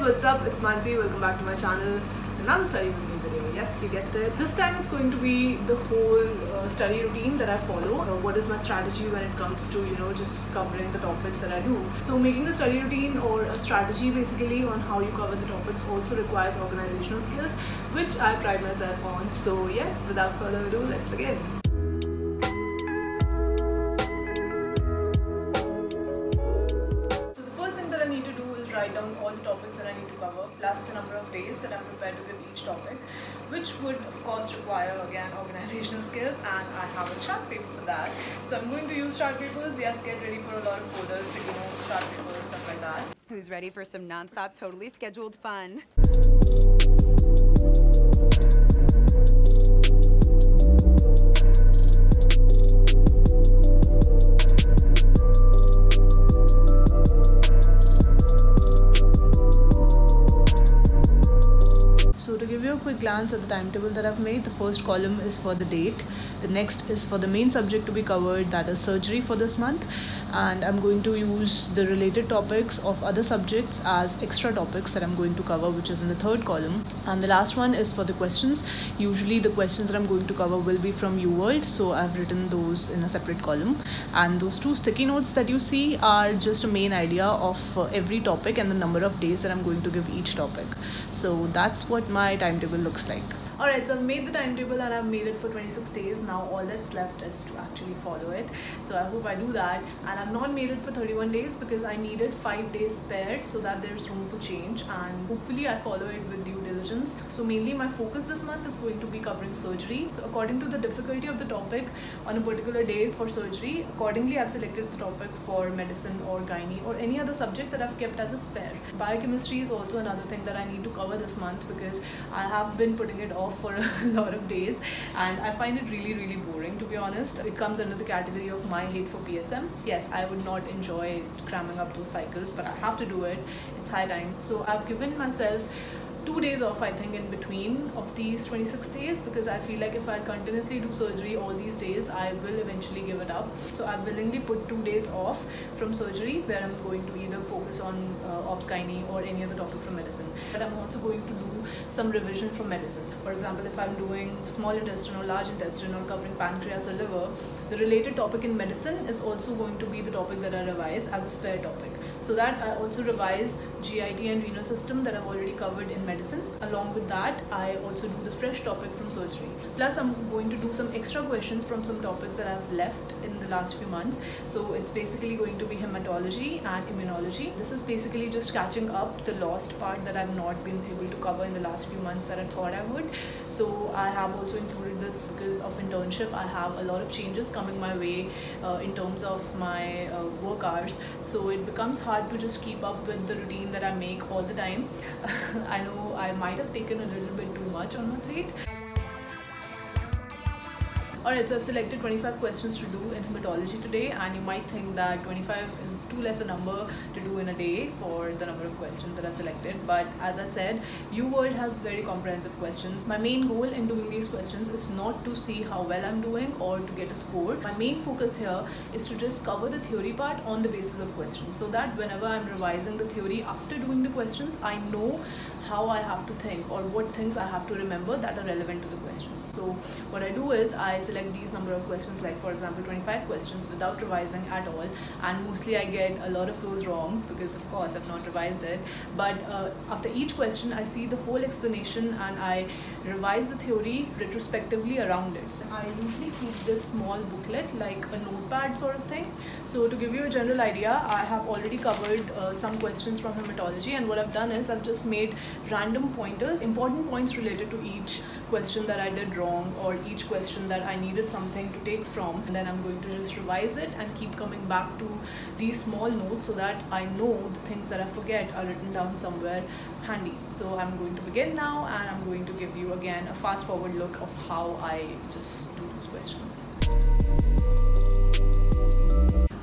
what's up? It's Mansi. Welcome back to my channel. Another study with me video. Yes, you guessed it. This time it's going to be the whole study routine that I follow. What is my strategy when it comes to, just covering the topics that I do. So making a study routine or a strategy basically on how you cover the topics also requires organizational skills, which I pride myself on. So yes, without further ado, let's begin. Write down all the topics that I need to cover plus the number of days that I'm prepared to give each topic, which would of course require again organizational skills, and I have a chart paper for that. So I'm going to use chart papers. Yes, get ready for a lot of folders, sticky notes, chart papers, stuff like that. Who's ready for some non-stop, totally scheduled fun? So to give you a quick glance at the timetable that I've made, the first column is for the date, the next is for the main subject to be covered, that is surgery for this month, and I'm going to use the related topics of other subjects as extra topics that I'm going to cover, which is in the third column. And the last one is for the questions. Usually the questions that I'm going to cover will be from UWorld, so I've written those in a separate column, and those two sticky notes that you see are just a main idea of every topic and the number of days that I'm going to give each topic. So that's what my timetable looks like. Alright, so I've made the timetable and I've made it for 26 days. Now all that's left is to actually follow it. So I hope I do that. And I've not made it for 31 days because I needed 5 days spared so that there's room for change, and hopefully I follow it with due diligence. So mainly my focus this month is going to be covering surgery. So according to the difficulty of the topic on a particular day for surgery, accordingly I've selected the topic for medicine or gynae or any other subject that I've kept as a spare. Biochemistry is also another thing that I need to cover this month because I have been putting it off for a lot of days and I find it really boring, to be honest. It comes under the category of my hate for PSM. Yes, I would not enjoy cramming up those cycles, but I have to do it. It's high time. So I've given myself 2 days off, I think, in between of these 26 days because I feel like if I continuously do surgery all these days, I will eventually give it up. So I've willingly put 2 days off from surgery where I'm going to either focus on obs gynae or any other topic from medicine. But I'm also going to do some revision from medicine. For example, if I'm doing small intestine or large intestine or covering pancreas or liver, the related topic in medicine is also going to be the topic that I revise as a spare topic. So that I also revise GIT and renal system that I've already covered in medicine. Along with that, I also do the fresh topic from surgery. Plus, I'm going to do some extra questions from some topics that I've left in the last few months. So it's basically going to be hematology and immunology. This is basically just catching up the lost part that I've not been able to cover in the last few months that I thought I would. So I have also included this because of internship. I have a lot of changes coming my way in terms of my work hours. So it becomes hard to just keep up with the routine that I make all the time. I know I might have taken a little bit too much on my plate. Alright, so I've selected 25 questions to do in hematology today, and you might think that 25 is too less a number to do in a day for the number of questions that I've selected, but as I said, UWorld has very comprehensive questions. My main goal in doing these questions is not to see how well I'm doing or to get a score. My main focus here is to just cover the theory part on the basis of questions, so that whenever I'm revising the theory after doing the questions, I know how I have to think or what things I have to remember that are relevant to the questions. So what I do is I select these number of questions, like for example 25 questions, without revising at all, and mostly I get a lot of those wrong because of course I've not revised it. But after each question I see the whole explanation and I revise the theory retrospectively around it. I usually keep this small booklet like a notepad sort of thing. So to give you a general idea, I have already covered some questions from hematology, and what I've done is I've just made random pointers, important points related to each question that I did wrong or each question that I needed something to take from, and then I'm going to just revise it and keep coming back to these small notes so that I know the things that I forget are written down somewhere handy. So I'm going to begin now, and I'm going to give you again a fast forward look of how I just do those questions.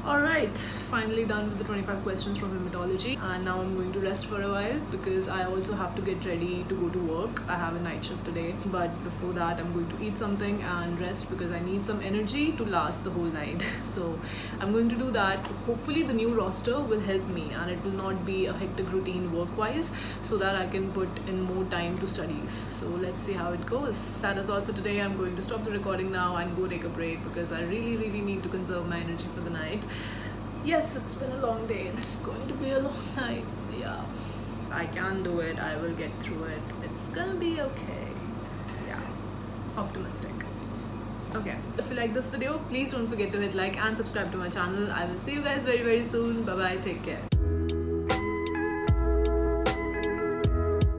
Alright, finally done with the 25 questions from hematology, and now I'm going to rest for a while because I also have to get ready to go to work. I have a night shift today, but before that I'm going to eat something and rest because I need some energy to last the whole night. So I'm going to do that. Hopefully the new roster will help me and it will not be a hectic routine work-wise, so that I can put in more time to studies. So let's see how it goes. That is all for today. I'm going to stop the recording now and go take a break because I really need to conserve my energy for the night. Yes, it's been a long day and it's going to be a long night. Yeah, I can do it. I will get through it. It's gonna be okay. Yeah, optimistic. Okay, if you like this video, please don't forget to hit like and subscribe to my channel. I will see you guys very soon. Bye bye, take care.